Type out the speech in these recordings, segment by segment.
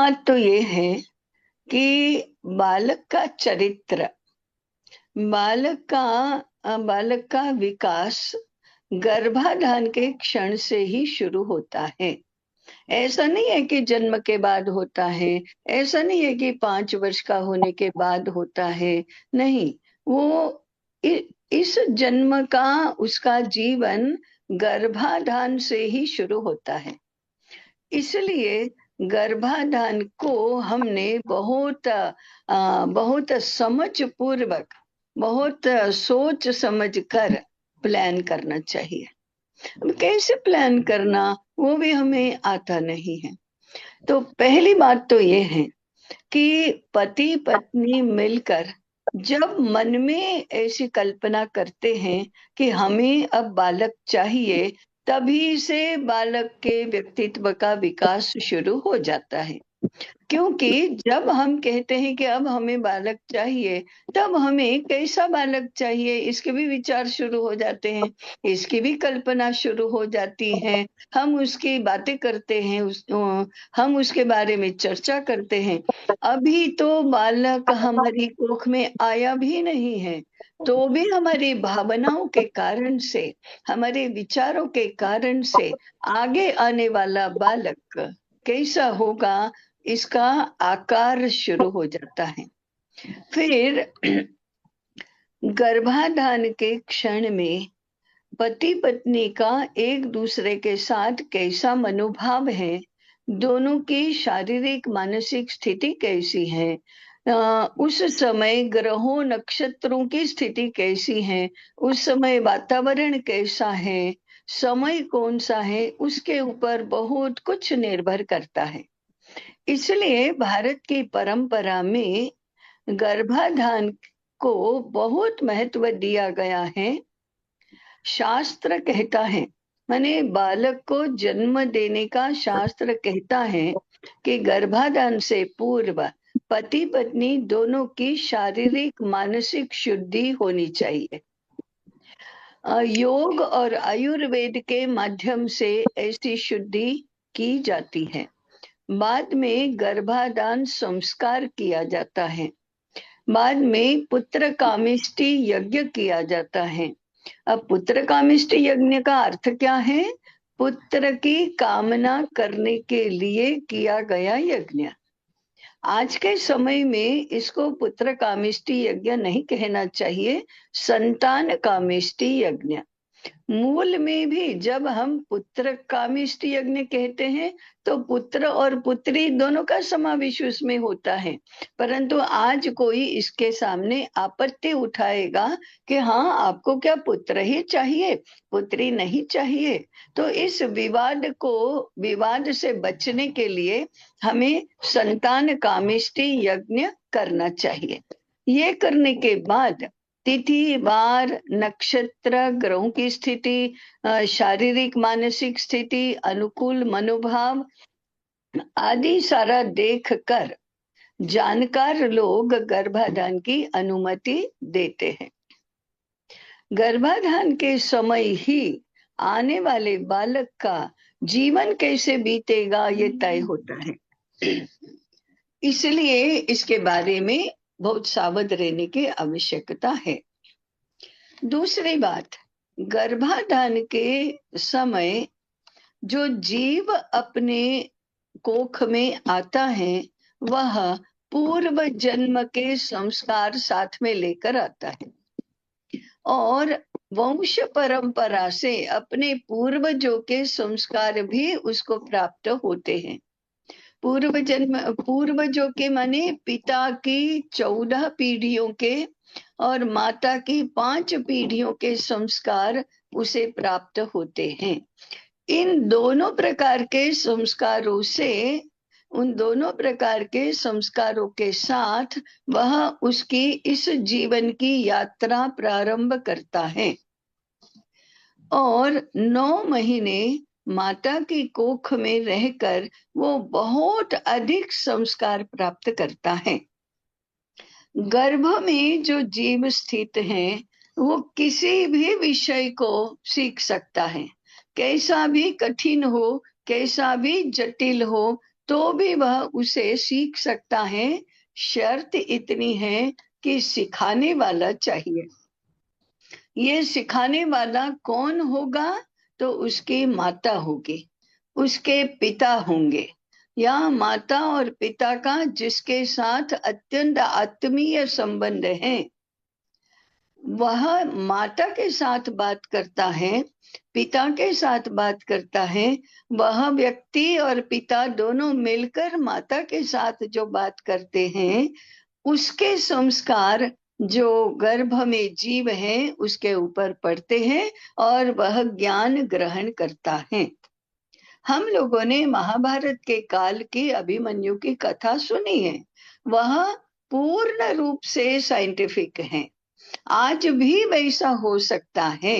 बात तो ये है कि बालक का चरित्र, बालक का विकास गर्भाधान के क्षण से ही शुरू होता है। ऐसा नहीं है कि जन्म के बाद होता है, ऐसा नहीं है कि 5 वर्ष का होने के बाद होता है। नहीं, वो इस जन्म का उसका जीवन गर्भाधान से ही शुरू होता है। इसलिए गर्भाधान को हमने बहुत समझ पूर्वक, बहुत सोच समझ कर प्लान करना चाहिए। अब कैसे प्लान करना, वो भी हमें आता नहीं है। तो पहली बात तो ये है कि पति पत्नी मिलकर जब मन में ऐसी कल्पना करते हैं कि हमें अब बालक चाहिए, तभी से बालक के व्यक्तित्व का विकास शुरू हो जाता है। क्योंकि जब हम कहते हैं कि अब हमें बालक चाहिए, तब हमें कैसा बालक चाहिए इसके भी विचार शुरू हो जाते हैं, इसकी भी कल्पना शुरू हो जाती है। हम उसकी बातें करते हैं, हम उसके बारे में चर्चा करते हैं। अभी तो बालक हमारी कोख में आया भी नहीं है, तो भी हमारी भावनाओं के कारण से, हमारे विचारों के कारण से आगे आने वाला बालक कैसा होगा, इसका आकार शुरू हो जाता है। फिर गर्भाधान के क्षण में पति पत्नी का एक दूसरे के साथ कैसा मनोभाव है, दोनों की शारीरिक मानसिक स्थिति कैसी है, उस समय ग्रहों नक्षत्रों की स्थिति कैसी है, उस समय वातावरण कैसा है, समय कौन सा है, उसके ऊपर बहुत कुछ निर्भर करता है। इसलिए भारत की परंपरा में गर्भाधान को बहुत महत्व दिया गया है। शास्त्र कहता है, माने बालक को जन्म देने का शास्त्र कहता है कि गर्भाधान से पूर्व पति पत्नी दोनों की शारीरिक मानसिक शुद्धि होनी चाहिए। योग और आयुर्वेद के माध्यम से ऐसी शुद्धि की जाती है। बाद में गर्भाधान संस्कार किया जाता है। बाद में पुत्र कामिष्टि यज्ञ किया जाता है। अब पुत्र कामिष्टि यज्ञ का अर्थ क्या है? पुत्र की कामना करने के लिए किया गया यज्ञ। आज के समय में इसको पुत्र कामिष्टि यज्ञ नहीं कहना चाहिए, संतान कामिष्टि यज्ञ। मूल में भी जब हम पुत्र कामिष्टि यज्ञ कहते हैं तो पुत्र और पुत्री दोनों का समावेश उसमें होता है। परंतु आज कोई इसके सामने आपत्ति उठाएगा कि हाँ, आपको क्या पुत्र ही चाहिए, पुत्री नहीं चाहिए। तो इस विवाद से बचने के लिए हमें संतान कामिष्टि यज्ञ करना चाहिए। ये करने के बाद तिथि, वार, नक्षत्र, ग्रहों की स्थिति, शारीरिक मानसिक स्थिति, अनुकूल मनोभाव आदि सारा देख कर जानकार लोग गर्भाधान की अनुमति देते हैं। गर्भाधान के समय ही आने वाले बालक का जीवन कैसे बीतेगा ये तय होता है। इसलिए इसके बारे में बहुत सावध रहने की आवश्यकता है। दूसरी बात, गर्भाधान के समय जो जीव अपने कोख में आता है, वह पूर्व जन्म के संस्कार साथ में लेकर आता है और वंश परंपरा से अपने पूर्वजों के संस्कार भी उसको प्राप्त होते हैं। पूर्वजों के माने पिता की 14 पीढ़ियों के और माता की 5 पीढ़ियों के संस्कार उसे प्राप्त होते हैं। इन दोनों प्रकार के संस्कारों से, उन दोनों प्रकार के संस्कारों के साथ वह उसकी इस जीवन की यात्रा प्रारंभ करता है और 9 महीने माता की कोख में रहकर वो बहुत अधिक संस्कार प्राप्त करता है। गर्भ में जो जीव स्थित है वो किसी भी विषय को सीख सकता है, कैसा भी कठिन हो, कैसा भी जटिल हो, तो भी वह उसे सीख सकता है। शर्त इतनी है कि सिखाने वाला चाहिए। ये सिखाने वाला कौन होगा? तो उसकी माता होगी, उसके पिता होंगे, या माता और पिता का जिसके साथ अत्यंत आत्मीय संबंध है, वह माता के साथ बात करता है, पिता के साथ बात करता है। वह व्यक्ति और पिता दोनों मिलकर माता के साथ जो बात करते हैं, उसके संस्कार जो गर्भ में जीव है उसके ऊपर पड़ते हैं और वह ज्ञान ग्रहण करता है। हम लोगों ने महाभारत के काल की अभिमन्यु की कथा सुनी है। वह पूर्ण रूप से साइंटिफिक है। आज भी वैसा हो सकता है।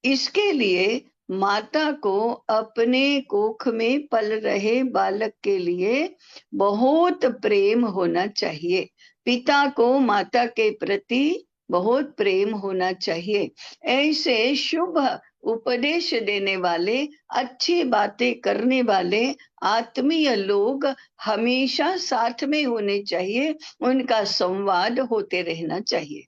इसके लिए माता को अपने कोख में पल रहे बालक के लिए बहुत प्रेम होना चाहिए। पिता को माता के प्रति बहुत प्रेम होना चाहिए। ऐसे शुभ उपदेश देने वाले, अच्छी बातें करने वाले आत्मीय लोग हमेशा साथ में होने चाहिए। उनका संवाद होते रहना चाहिए।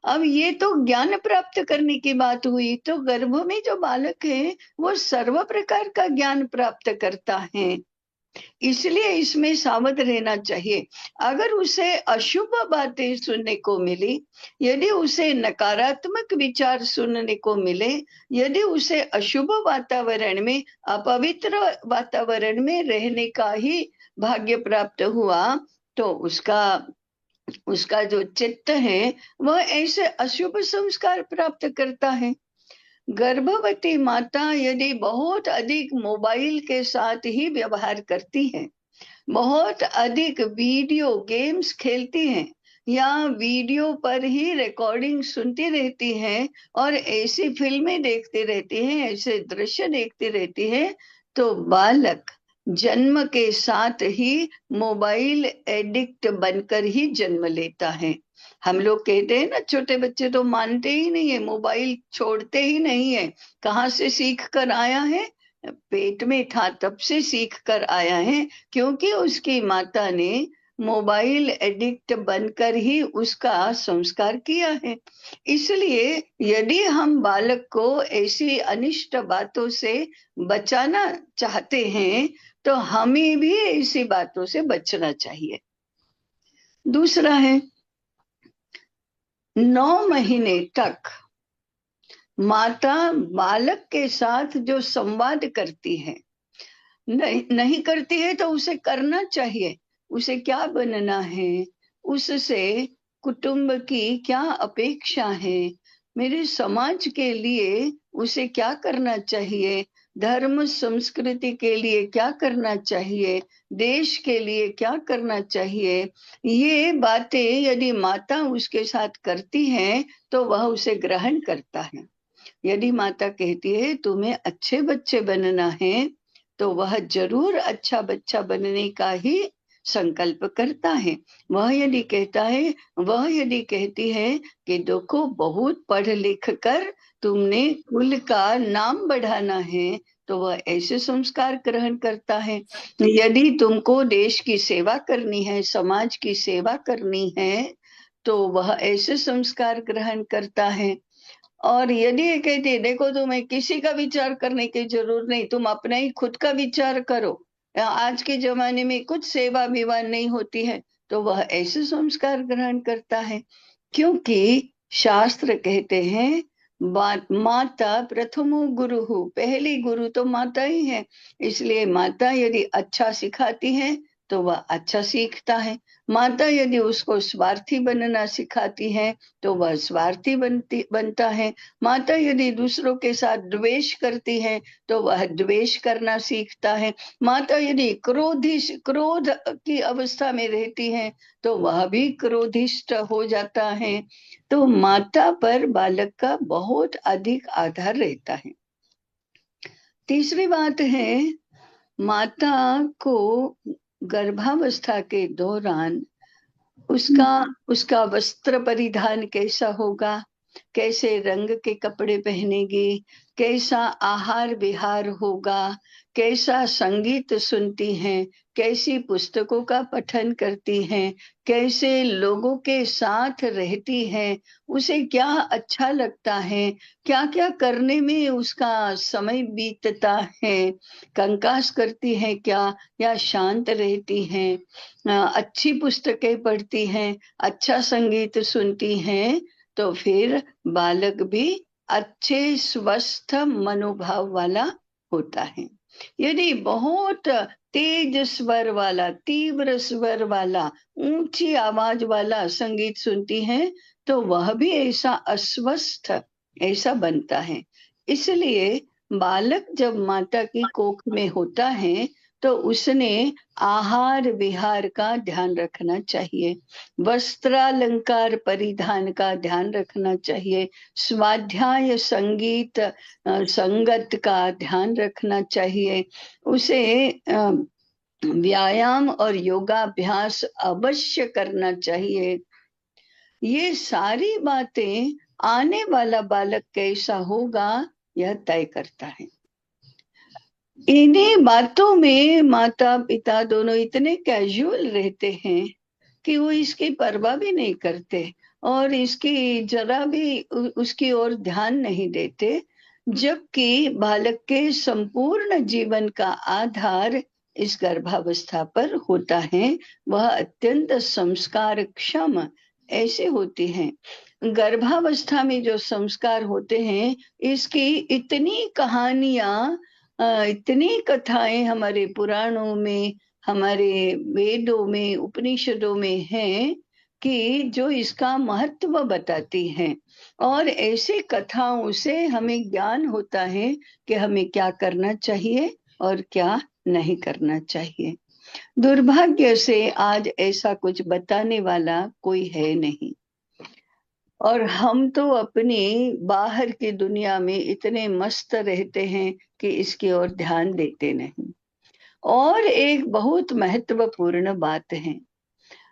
अब ये तो ज्ञान प्राप्त करने की बात हुई, तो गर्भ में जो बालक है वो सर्व प्रकार का ज्ञान प्राप्त करता है। इसलिए इसमें सावध रहना चाहिए। अगर उसे अशुभ बातें सुनने को मिली, यदि उसे नकारात्मक विचार सुनने को मिले, यदि उसे अशुभ वातावरण में, अपवित्र वातावरण में रहने का ही भाग्य प्राप्त हुआ, तो उसका उसका जो चित्त है वह ऐसे अशुभ संस्कार प्राप्त करता है। गर्भवती माता यदि बहुत अधिक मोबाइल के साथ ही व्यवहार करती है, बहुत अधिक वीडियो गेम्स खेलती हैं, या वीडियो पर ही रिकॉर्डिंग सुनती रहती है और ऐसी फिल्में देखती रहती है, ऐसे दृश्य देखती रहती है, तो बालक जन्म के साथ ही मोबाइल एडिक्ट बनकर ही जन्म लेता है। हम लोग कहते हैं ना, छोटे बच्चे तो मानते ही नहीं है, मोबाइल छोड़ते ही नहीं है। कहाँ से सीख कर आया है? पेट में था तब से सीख कर आया है, क्योंकि उसकी माता ने मोबाइल एडिक्ट बनकर ही उसका संस्कार किया है। इसलिए यदि हम बालक को ऐसी अनिष्ट बातों से बचाना चाहते हैं, तो हमें भी ऐसी बातों से बचना चाहिए। दूसरा है, 9 महीने तक माता बालक के साथ जो संवाद करती है, नहीं करती है तो उसे करना चाहिए। उसे क्या बनना है, उससे कुटुंब की क्या अपेक्षा है, मेरे समाज के लिए उसे क्या करना चाहिए, धर्म संस्कृति के लिए क्या करना चाहिए, देश के लिए क्या करना चाहिए। ये बातें यदि माता उसके साथ करती है तो वह उसे ग्रहण करता है। यदि माता कहती है तुम्हें अच्छे बच्चे बनना है, तो वह जरूर अच्छा बच्चा बनने का ही संकल्प करता है। वह यदि कहती है कि देखो बहुत पढ़ लिख कर तुमने कुल का नाम बढ़ाना है, तो वह ऐसे संस्कार ग्रहण करता है। यदि तुमको देश की सेवा करनी है, समाज की सेवा करनी है, तो वह ऐसे संस्कार ग्रहण करता है। और यदि ये कहती है देखो तुम्हें किसी का विचार करने की जरूरत नहीं, तुम अपना ही खुद का विचार करो, आज के जमाने में कुछ सेवा विवाह नहीं होती है, तो वह ऐसे संस्कार ग्रहण करता है। क्योंकि शास्त्र कहते हैं माता प्रथमो गुरु, पहली गुरु तो माता ही है। इसलिए माता यदि अच्छा सिखाती है तो वह अच्छा सीखता है। माता यदि उसको स्वार्थी बनना सिखाती है तो वह स्वार्थी बनता है। माता यदि दूसरों के साथ द्वेष करती है तो वह द्वेष करना सीखता है। माता यदि क्रोध की अवस्था में रहती है तो वह भी क्रोधिष्ठ हो जाता है। तो माता पर बालक का बहुत अधिक आधार रहता है। तीसरी बात है, माता को गर्भावस्था के दौरान उसका वस्त्र परिधान कैसा होगा, कैसे रंग के कपड़े पहनेगी, कैसा आहार विहार होगा, कैसा संगीत सुनती हैं, कैसी पुस्तकों का पठन करती हैं, कैसे लोगों के साथ रहती हैं, उसे क्या अच्छा लगता है, क्या क्या करने में उसका समय बीतता है, कंकास करती है क्या या शांत रहती हैं, अच्छी पुस्तकें पढ़ती हैं, अच्छा संगीत सुनती हैं, तो फिर बालक भी अच्छे स्वस्थ मनोभाव वाला होता है। यदि बहुत तेज स्वर वाला, तीव्र स्वर वाला, ऊंची आवाज वाला संगीत सुनती है, तो वह भी ऐसा अस्वस्थ ऐसा बनता है। इसलिए बालक जब माता की कोख में होता है तो उसने आहार विहार का ध्यान रखना चाहिए, वस्त्रालंकार परिधान का ध्यान रखना चाहिए, स्वाध्याय संगीत संगत का ध्यान रखना चाहिए, उसे व्यायाम और योगाभ्यास अवश्य करना चाहिए। ये सारी बातें आने वाला बालक कैसा होगा यह तय करता है। इन्हीं बातों में माता पिता दोनों इतने कैजुअल रहते हैं कि वो इसकी परवाह भी नहीं करते और इसकी जरा भी उसकी ओर ध्यान नहीं देते, जबकि बालक के संपूर्ण जीवन का आधार इस गर्भावस्था पर होता है। वह अत्यंत संस्कार क्षम ऐसे होती हैं। गर्भावस्था में जो संस्कार होते हैं, इसकी इतनी कहानियां, इतनी कथाएं हमारे पुराणों में, हमारे वेदों में, उपनिषदों में है कि जो इसका महत्व बताती हैं, और ऐसी कथाओं से हमें ज्ञान होता है कि हमें क्या करना चाहिए और क्या नहीं करना चाहिए। दुर्भाग्य से आज ऐसा कुछ बताने वाला कोई है नहीं, और हम तो अपनी बाहर की दुनिया में इतने मस्त रहते हैं कि इसकी ओर ध्यान देते नहीं। और एक बहुत महत्वपूर्ण बात है,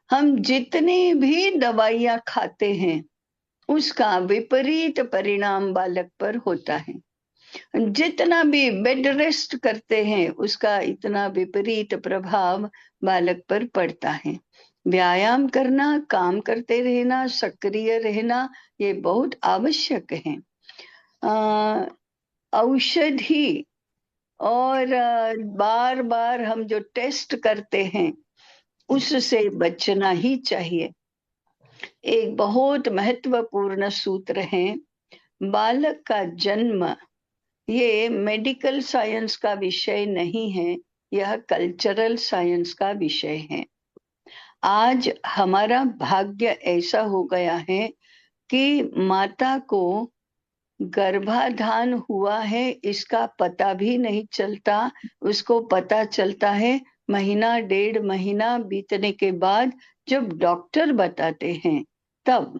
हम जितनी भी दवाइयां खाते हैं उसका विपरीत परिणाम बालक पर होता है। जितना भी बेड रेस्ट करते हैं उसका इतना विपरीत प्रभाव बालक पर पड़ता है। व्यायाम करना, काम करते रहना, सक्रिय रहना, ये बहुत आवश्यक है। औषधि और बार बार हम जो टेस्ट करते हैं उससे बचना ही चाहिए। एक बहुत महत्वपूर्ण सूत्र है, बालक का जन्म ये मेडिकल साइंस का विषय नहीं है, यह कल्चरल साइंस का विषय है। आज हमारा भाग्य ऐसा हो गया है कि माता को गर्भाधान हुआ है इसका पता भी नहीं चलता, उसको पता चलता है महीना डेढ़ महीना बीतने के बाद, जब डॉक्टर बताते हैं तब।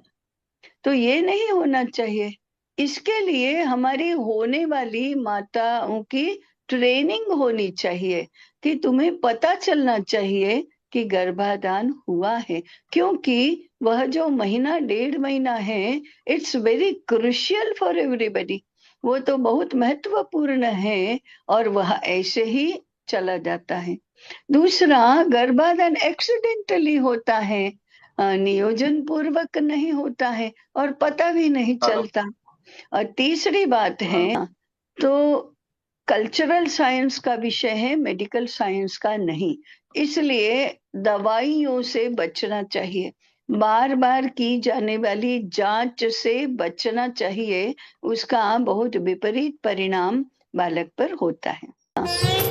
तो ये नहीं होना चाहिए। इसके लिए हमारी होने वाली माताओं की ट्रेनिंग होनी चाहिए कि तुम्हें पता चलना चाहिए कि गर्भाधान हुआ है, क्योंकि वह जो महीना डेढ़ महीना है, it's very crucial for everybody. वो तो बहुत महत्वपूर्ण है और वह ऐसे ही चला जाता है। दूसरा, गर्भाधान एक्सीडेंटली होता है, नियोजन पूर्वक नहीं होता है और पता भी नहीं चलता। और तीसरी बात है, तो कल्चरल साइंस का विषय है, मेडिकल साइंस का नहीं, इसलिए दवाइयों से बचना चाहिए, बार बार की जाने वाली जांच से बचना चाहिए, उसका बहुत विपरीत परिणाम बालक पर होता है।